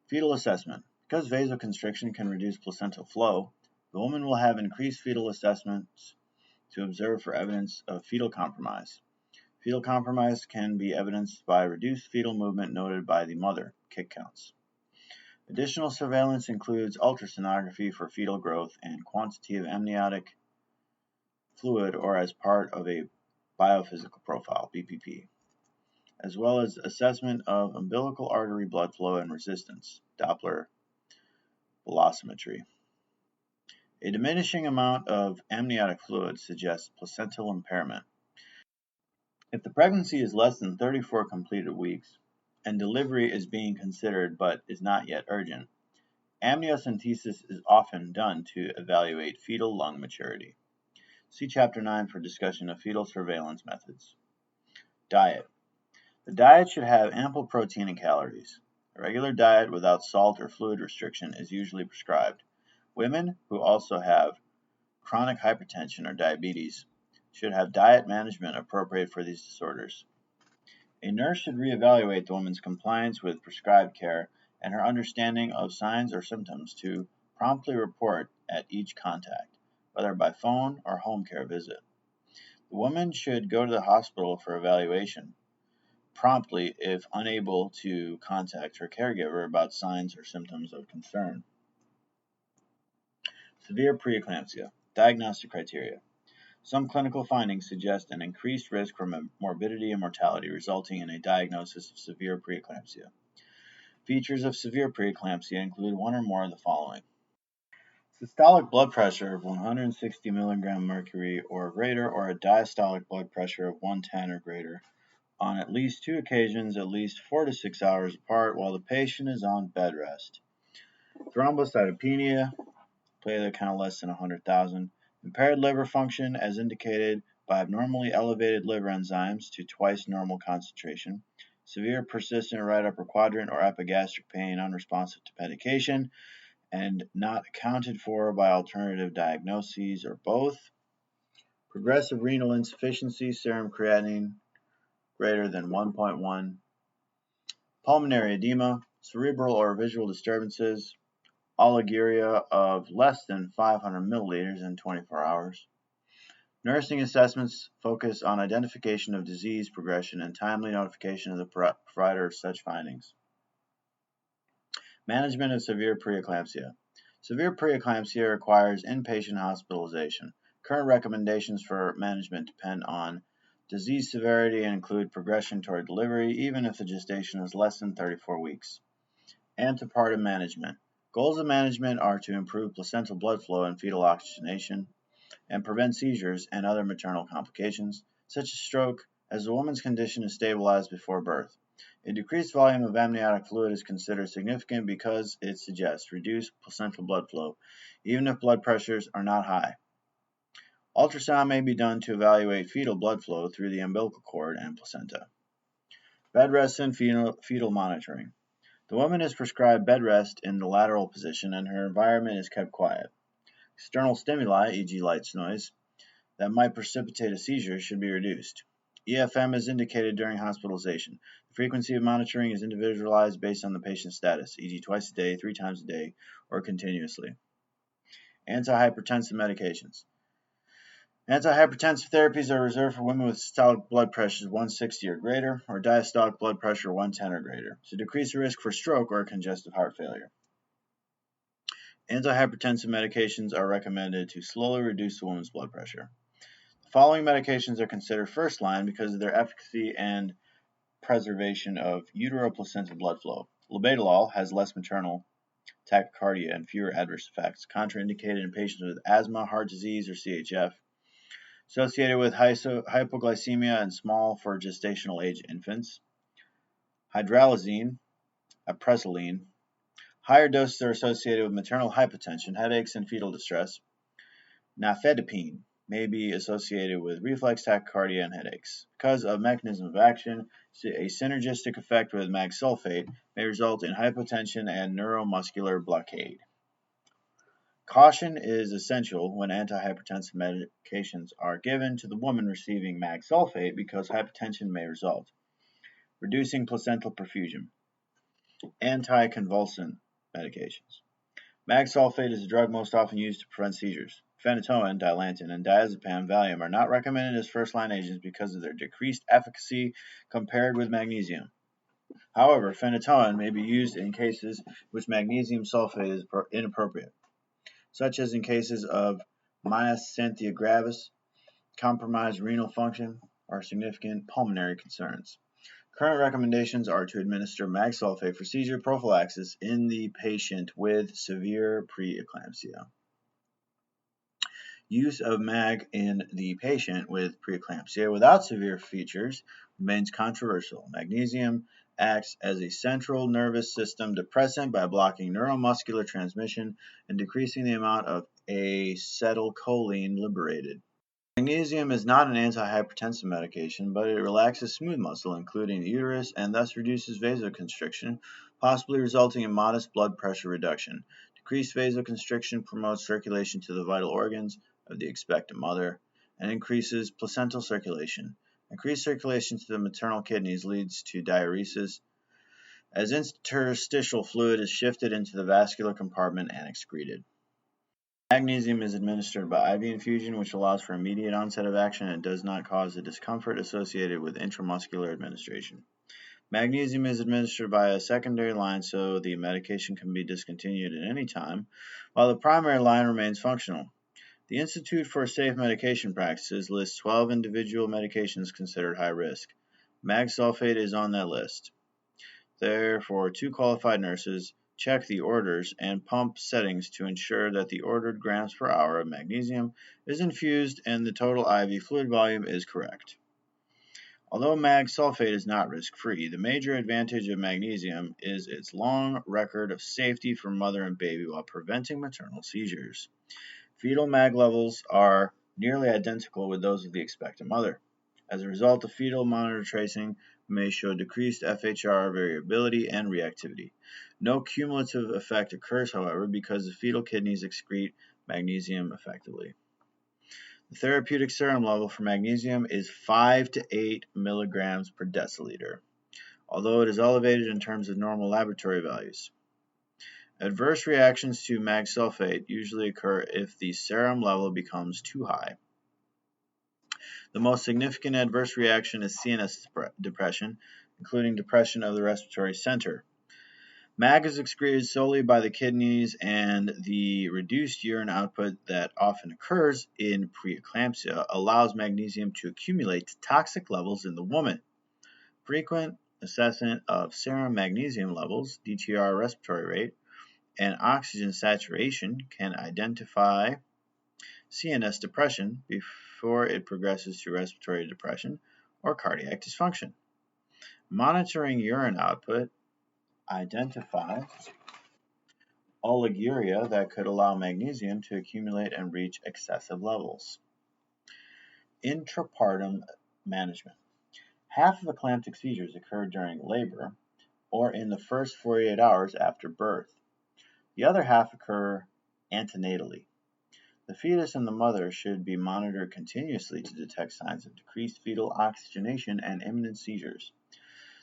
Fetal assessment. Because vasoconstriction can reduce placental flow, the woman will have increased fetal assessments to observe for evidence of fetal compromise. Fetal compromise can be evidenced by reduced fetal movement noted by the mother, kick counts. Additional surveillance includes ultrasonography for fetal growth and quantity of amniotic fluid or as part of a biophysical profile, BPP, as well as assessment of umbilical artery blood flow and resistance, Doppler velocimetry. A diminishing amount of amniotic fluid suggests placental impairment. If the pregnancy is less than 34 completed weeks and delivery is being considered but is not yet urgent, amniocentesis is often done to evaluate fetal lung maturity. See Chapter 9 for discussion of fetal surveillance methods. Diet. The diet should have ample protein and calories. A regular diet without salt or fluid restriction is usually prescribed. Women who also have chronic hypertension or diabetes should have diet management appropriate for these disorders. A nurse should reevaluate the woman's compliance with prescribed care and her understanding of signs or symptoms to promptly report at each contact, whether by phone or home care visit. The woman should go to the hospital for evaluation promptly if unable to contact her caregiver about signs or symptoms of concern. Severe preeclampsia. Diagnostic criteria. Some clinical findings suggest an increased risk for morbidity and mortality, resulting in a diagnosis of severe preeclampsia. Features of severe preeclampsia include one or more of the following. Systolic blood pressure of 160 mg mercury or greater, or a diastolic blood pressure of 110 or greater on at least 2 occasions at least 4 to 6 hours apart while the patient is on bed rest. Thrombocytopenia, platelet count less than 100,000. Impaired liver function as indicated by abnormally elevated liver enzymes to twice normal concentration. Severe persistent right upper quadrant or epigastric pain unresponsive to medication and not accounted for by alternative diagnoses or both. Progressive renal insufficiency, serum creatinine greater than 1.1. Pulmonary edema, cerebral or visual disturbances, oliguria of less than 500 milliliters in 24 hours. Nursing assessments focus on identification of disease progression and timely notification of the provider of such findings. Management of severe preeclampsia. Severe preeclampsia requires inpatient hospitalization. Current recommendations for management depend on disease severity and include progression toward delivery, even if the gestation is less than 34 weeks. Antepartum Management. Goals of management are to improve placental blood flow and fetal oxygenation, and prevent seizures and other maternal complications, such as stroke, as the woman's condition is stabilized before birth. A decreased volume of amniotic fluid is considered significant because it suggests reduced placental blood flow, even if blood pressures are not high. Ultrasound may be done to evaluate fetal blood flow through the umbilical cord and placenta. Bed rest and fetal monitoring. The woman is prescribed bed rest in the lateral position and her environment is kept quiet. External stimuli, e.g. lights, noise, that might precipitate a seizure should be reduced. EFM is indicated during hospitalization. The frequency of monitoring is individualized based on the patient's status, e.g. twice a day, 3 times a day, or continuously. Anti-Hypertensive Medications. Anti-hypertensive therapies are reserved for women with systolic blood pressures 160 or greater, or diastolic blood pressure 110 or greater, to decrease the risk for stroke or congestive heart failure. Anti-hypertensive medications are recommended to slowly reduce the woman's blood pressure. The following medications are considered first line because of their efficacy and preservation of uteroplacental blood flow. Labetalol has less maternal tachycardia and fewer adverse effects, contraindicated in patients with asthma, heart disease, or CHF. Associated with hypoglycemia and small for gestational age infants. Hydralazine, apresoline. Higher doses are associated with maternal hypotension, headaches, and fetal distress. Nifedipine may be associated with reflex tachycardia and headaches. Because of mechanism of action, a synergistic effect with mag sulfate may result in hypotension and neuromuscular blockade. Caution is essential when antihypertensive medications are given to the woman receiving mag sulfate because hypotension may result. Reducing placental perfusion. Anti-Convulsant Medications. Mag sulfate is the drug most often used to prevent seizures. Phenytoin, Dilantin, and diazepam Valium are not recommended as first-line agents because of their decreased efficacy compared with magnesium. However, phenytoin may be used in cases in which magnesium sulfate is inappropriate, such as in cases of myasthenia gravis, compromised renal function, or significant pulmonary concerns. Current recommendations are to administer mag sulfate for seizure prophylaxis in the patient with severe preeclampsia. Use of mag in the patient with preeclampsia without severe features remains controversial. Magnesium acts as a central nervous system depressant by blocking neuromuscular transmission and decreasing the amount of acetylcholine liberated. Magnesium is not an antihypertensive medication, but it relaxes smooth muscle, including the uterus, and thus reduces vasoconstriction, possibly resulting in modest blood pressure reduction. Decreased vasoconstriction promotes circulation to the vital organs of the expectant mother and increases placental circulation. Increased circulation to the maternal kidneys leads to diuresis, as interstitial fluid is shifted into the vascular compartment and excreted. Magnesium is administered by IV infusion, which allows for immediate onset of action and does not cause the discomfort associated with intramuscular administration. Magnesium is administered by a secondary line so the medication can be discontinued at any time, while the primary line remains functional. The Institute for Safe Medication Practices lists 12 individual medications considered high risk. Mag sulfate is on that list. Therefore, 2 qualified nurses check the orders and pump settings to ensure that the ordered grams per hour of magnesium is infused and the total IV fluid volume is correct. Although mag sulfate is not risk-free, the major advantage of magnesium is its long record of safety for mother and baby while preventing maternal seizures. Fetal mag levels are nearly identical with those of the expectant mother. As a result, the fetal monitor tracing may show decreased FHR variability and reactivity. No cumulative effect occurs, however, because the fetal kidneys excrete magnesium effectively. The therapeutic serum level for magnesium is 5 to 8 milligrams per deciliter, although it is elevated in terms of normal laboratory values. Adverse reactions to mag sulfate usually occur if the serum level becomes too high. The most significant adverse reaction is CNS depression, including depression of the respiratory center. Mag is excreted solely by the kidneys, and the reduced urine output that often occurs in preeclampsia allows magnesium to accumulate to toxic levels in the woman. Frequent assessment of serum magnesium levels, DTR respiratory rate, and oxygen saturation can identify CNS depression before it progresses to respiratory depression or cardiac dysfunction. Monitoring urine output identifies oliguria that could allow magnesium to accumulate and reach excessive levels. Intrapartum Management. Half of eclamptic seizures occur during labor or in the first 48 hours after birth. The other half occur antenatally. The fetus and the mother should be monitored continuously to detect signs of decreased fetal oxygenation and imminent seizures.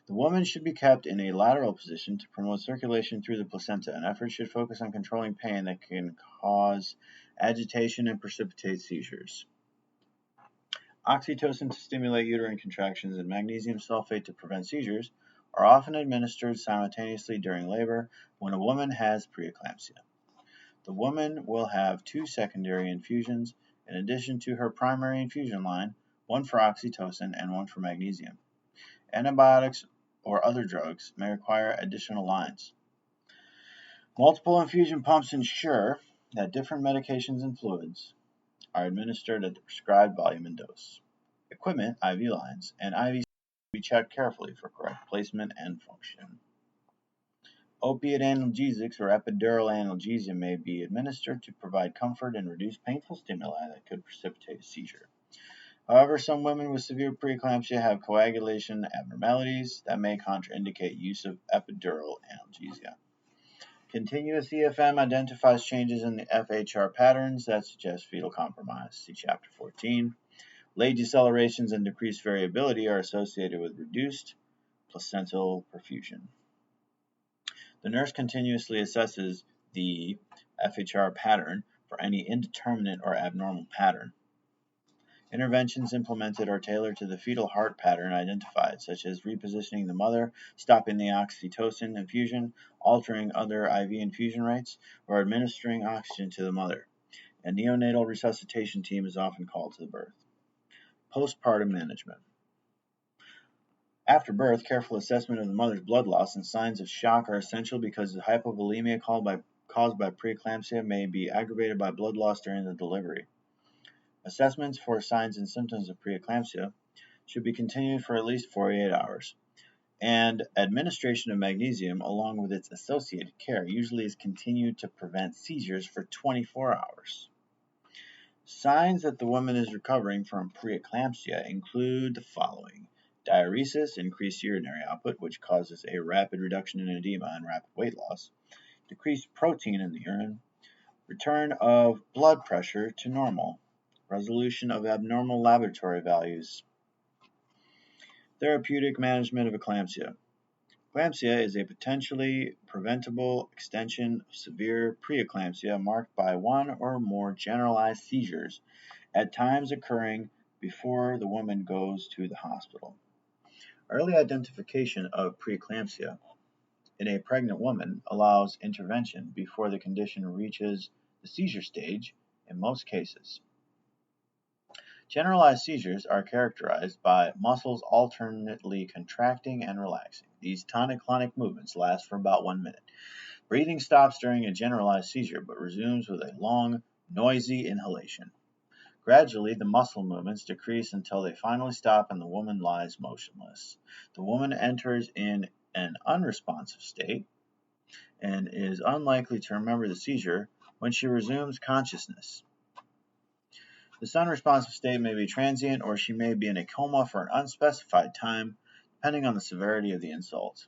The woman should be kept in a lateral position to promote circulation through the placenta, and efforts should focus on controlling pain that can cause agitation and precipitate seizures. Oxytocin to stimulate uterine contractions and magnesium sulfate to prevent seizures are often administered simultaneously during labor when a woman has preeclampsia. The woman will have 2 secondary infusions in addition to her primary infusion line, one for oxytocin and one for magnesium. Antibiotics or other drugs may require additional lines. Multiple infusion pumps ensure that different medications and fluids are administered at the prescribed volume and dose. Equipment, IV lines, and IVs should be checked carefully for correct placement and function. Opiate analgesics or epidural analgesia may be administered to provide comfort and reduce painful stimuli that could precipitate a seizure. However, some women with severe preeclampsia have coagulation abnormalities that may contraindicate use of epidural analgesia. Continuous EFM identifies changes in the FHR patterns that suggest fetal compromise. See Chapter 14. Late decelerations and decreased variability are associated with reduced placental perfusion. The nurse continuously assesses the FHR pattern for any indeterminate or abnormal pattern. Interventions implemented are tailored to the fetal heart pattern identified, such as repositioning the mother, stopping the oxytocin infusion, altering other IV infusion rates, or administering oxygen to the mother. A neonatal resuscitation team is often called to the birth. Postpartum Management. After birth, careful assessment of the mother's blood loss and signs of shock are essential because the hypovolemia caused by preeclampsia may be aggravated by blood loss during the delivery. Assessments for signs and symptoms of preeclampsia should be continued for at least 48 hours, and administration of magnesium along with its associated care usually is continued to prevent seizures for 24 hours. Signs that the woman is recovering from preeclampsia include the following: diuresis, increased urinary output, which causes a rapid reduction in edema and rapid weight loss, decreased protein in the urine, return of blood pressure to normal, resolution of abnormal laboratory values. Therapeutic management of eclampsia. Preeclampsia is a potentially preventable extension of severe preeclampsia marked by one or more generalized seizures, at times occurring before the woman goes to the hospital. Early identification of preeclampsia in a pregnant woman allows intervention before the condition reaches the seizure stage in most cases. Generalized seizures are characterized by muscles alternately contracting and relaxing. These tonic-clonic movements last for about 1 minute. Breathing stops during a generalized seizure but resumes with a long, noisy inhalation. Gradually, the muscle movements decrease until they finally stop and the woman lies motionless. The woman enters in an unresponsive state and is unlikely to remember the seizure when she resumes consciousness. This unresponsive state may be transient, or she may be in a coma for an unspecified time, depending on the severity of the insult.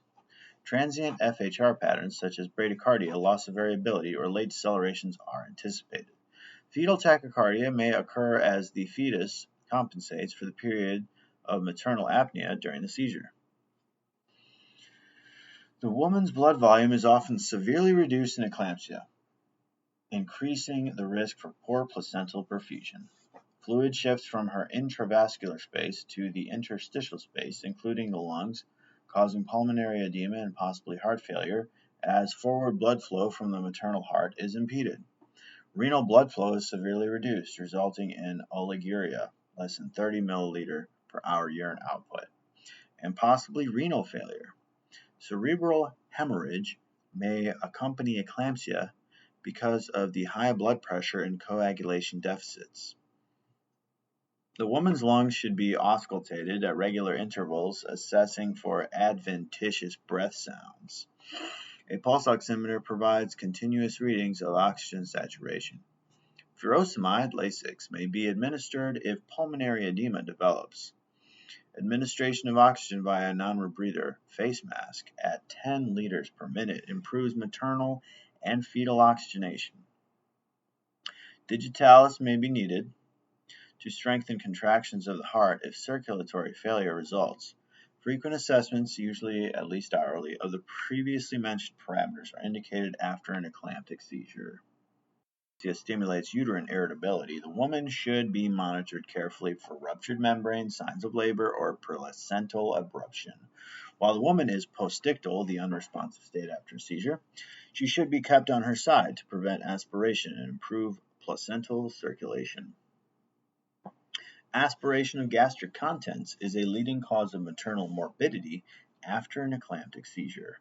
Transient FHR patterns, such as bradycardia, loss of variability, or late decelerations are anticipated. Fetal tachycardia may occur as the fetus compensates for the period of maternal apnea during the seizure. The woman's blood volume is often severely reduced in eclampsia, increasing the risk for poor placental perfusion. Fluid shifts from her intravascular space to the interstitial space, including the lungs, causing pulmonary edema and possibly heart failure, as forward blood flow from the maternal heart is impeded. Renal blood flow is severely reduced, resulting in oliguria, less than 30 milliliter per hour urine output, and possibly renal failure. Cerebral hemorrhage may accompany eclampsia because of the high blood pressure and coagulation deficits. The woman's lungs should be auscultated at regular intervals, assessing for adventitious breath sounds. A pulse oximeter provides continuous readings of oxygen saturation. Furosemide Lasix may be administered if pulmonary edema develops. Administration of oxygen via a non-rebreather face mask at 10 liters per minute improves maternal and fetal oxygenation. Digitalis may be needed to strengthen contractions of the heart if circulatory failure results. Frequent assessments, usually at least hourly, of the previously mentioned parameters are indicated after an eclamptic seizure. It stimulates uterine irritability. The woman should be monitored carefully for ruptured membrane, signs of labor, or placental abruption. While the woman is postictal, the unresponsive state after a seizure, she should be kept on her side to prevent aspiration and improve placental circulation. Aspiration of gastric contents is a leading cause of maternal morbidity after an eclamptic seizure.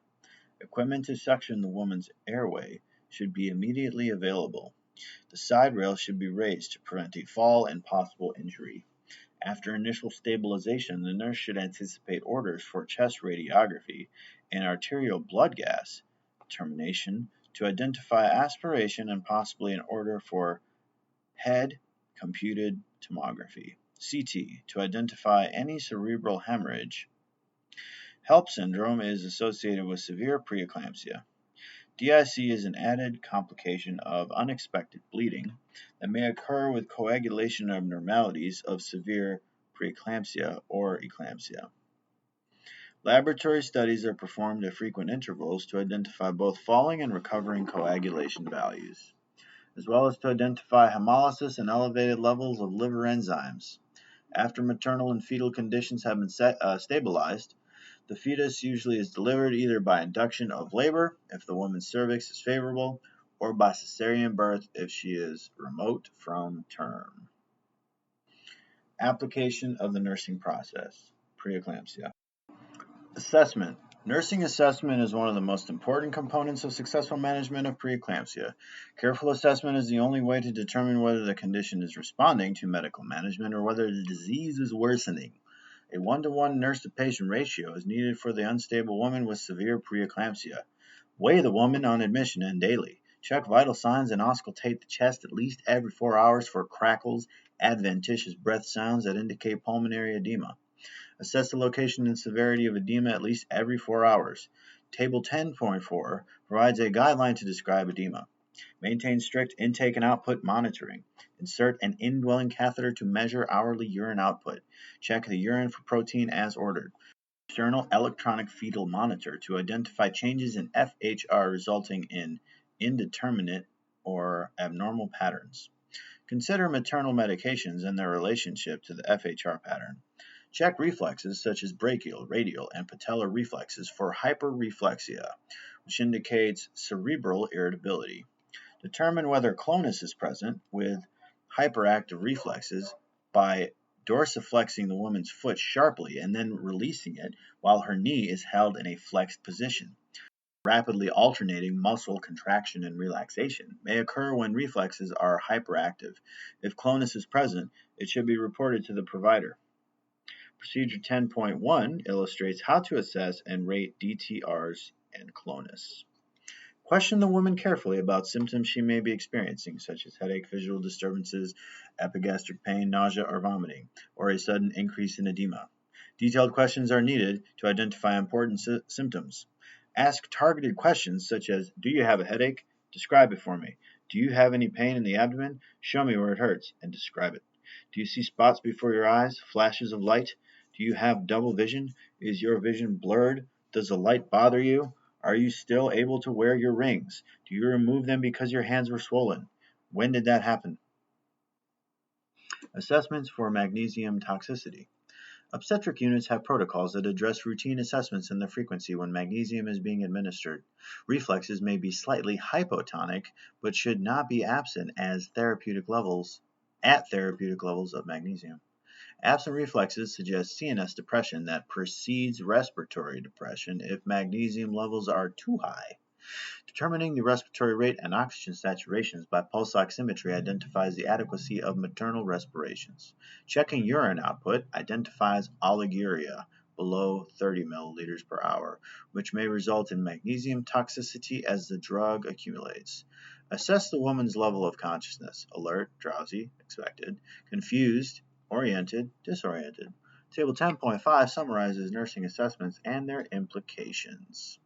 Equipment to suction the woman's airway should be immediately available. The side rail should be raised to prevent a fall and possible injury. After initial stabilization, the nurse should anticipate orders for chest radiography and arterial blood gas determination to identify aspiration and possibly an order for head computed tomography, CT, to identify any cerebral hemorrhage. HELP syndrome is associated with severe preeclampsia. DIC is an added complication of unexpected bleeding that may occur with coagulation abnormalities of severe preeclampsia or eclampsia. Laboratory studies are performed at frequent intervals to identify both falling and recovering coagulation values, as well as to identify hemolysis and elevated levels of liver enzymes. After maternal and fetal conditions have been stabilized, the fetus usually is delivered either by induction of labor, if the woman's cervix is favorable, or by cesarean birth if she is remote from term. Application of the nursing process, preeclampsia. Assessment. Nursing assessment is one of the most important components of successful management of preeclampsia. Careful assessment is the only way to determine whether the condition is responding to medical management or whether the disease is worsening. A 1-to-1 nurse-to-patient ratio is needed for the unstable woman with severe preeclampsia. Weigh the woman on admission and daily. Check vital signs and auscultate the chest at least every 4 hours for crackles, adventitious breath sounds that indicate pulmonary edema. Assess the location and severity of edema at least every 4 hours. Table 10.4 provides a guideline to describe edema. Maintain strict intake and output monitoring. Insert an indwelling catheter to measure hourly urine output. Check the urine for protein as ordered. external electronic fetal monitor to identify changes in FHR resulting in indeterminate or abnormal patterns. Consider maternal medications and their relationship to the FHR pattern. Check reflexes such as brachial, radial, and patellar reflexes for hyperreflexia, which indicates cerebral irritability. Determine whether clonus is present with hyperactive reflexes by dorsiflexing the woman's foot sharply and then releasing it while her knee is held in a flexed position. Rapidly alternating muscle contraction and relaxation may occur when reflexes are hyperactive. If clonus is present, it should be reported to the provider. Procedure 10.1 illustrates how to assess and rate DTRs and clonus. Question the woman carefully about symptoms she may be experiencing, such as headache, visual disturbances, epigastric pain, nausea, or vomiting, or a sudden increase in edema. Detailed questions are needed to identify important symptoms. Ask targeted questions such as, do you have a headache? Describe it for me. Do you have any pain in the abdomen? Show me where it hurts and describe it. Do you see spots before your eyes, flashes of light? Do you have double vision? Is your vision blurred? Does the light bother you? Are you still able to wear your rings? Do you remove them because your hands were swollen? When did that happen? Assessments for magnesium toxicity. Obstetric units have protocols that address routine assessments and the frequency when magnesium is being administered. Reflexes may be slightly hypotonic, but should not be absent at therapeutic levels of magnesium. Absent reflexes suggest CNS depression that precedes respiratory depression if magnesium levels are too high. Determining the respiratory rate and oxygen saturations by pulse oximetry identifies the adequacy of maternal respirations. Checking urine output identifies oliguria below 30 milliliters per hour, which may result in magnesium toxicity as the drug accumulates. Assess the woman's level of consciousness: alert, drowsy, expected, confused, oriented, disoriented. Table 10.5 summarizes nursing assessments and their implications.